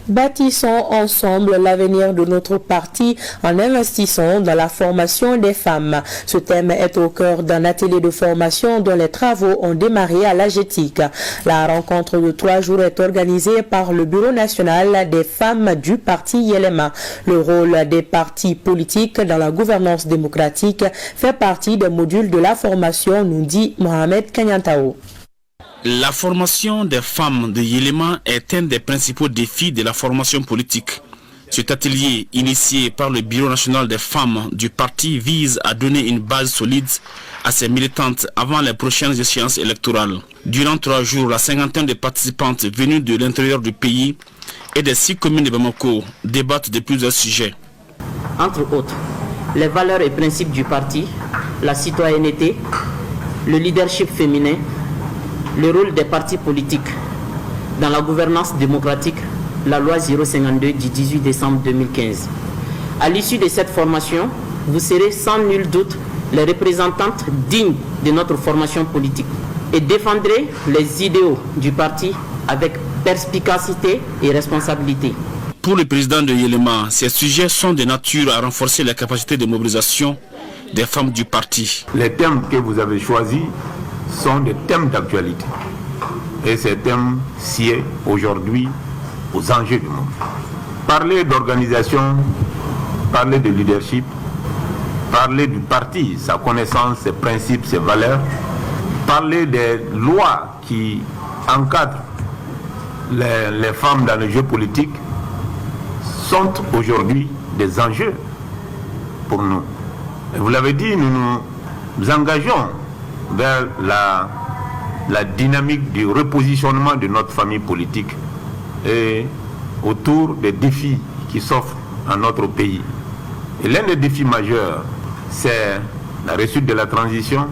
Bâtissons ensemble l'avenir de notre parti en investissant dans la formation des femmes. Ce thème est au cœur d'un atelier de formation dont les travaux ont démarré à l'AGETIC. La rencontre de 3 jours est organisée par le Bureau national des femmes du parti YLMA. Le rôle des partis politiques dans la gouvernance démocratique fait partie des modules de la formation, nous dit Mohamed Kanyantao. La formation des femmes de YLMA est un des principaux défis de la formation politique. Cet atelier, initié par le Bureau national des femmes du parti, vise à donner une base solide à ses militantes avant les prochaines échéances électorales. Durant 3 jours, la cinquantaine de participantes venues de l'intérieur du pays et des 6 communes de Bamako débattent de plusieurs sujets. Entre autres, les valeurs et principes du parti, la citoyenneté, le leadership féminin, le rôle des partis politiques dans la gouvernance démocratique, la loi 052 du 18 décembre 2015. À l'issue de cette formation, vous serez sans nul doute les représentantes dignes de notre formation politique et défendrez les idéaux du parti avec perspicacité et responsabilité. Pour le président de YLMA, ces sujets sont de nature à renforcer la capacité de mobilisation des femmes du parti. Les thèmes que vous avez choisis sont des thèmes d'actualité. Et ces thèmes sied aujourd'hui aux enjeux du monde. Parler d'organisation, parler de leadership, parler du parti, sa connaissance, ses principes, ses valeurs, parler des lois qui encadrent les femmes dans le jeu politique sont aujourd'hui des enjeux pour nous. Et vous l'avez dit, nous nous engageons vers la dynamique du repositionnement de notre famille politique et autour des défis qui s'offrent à notre pays. Et l'un des défis majeurs, c'est la réussite de la transition,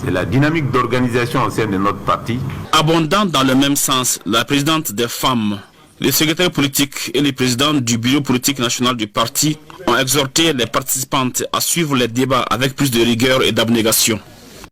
c'est la dynamique d'organisation au sein de notre parti. Abondant dans le même sens, la présidente des femmes, les secrétaires politiques et les présidents du bureau politique national du parti ont exhorté les participantes à suivre les débats avec plus de rigueur et d'abnégation.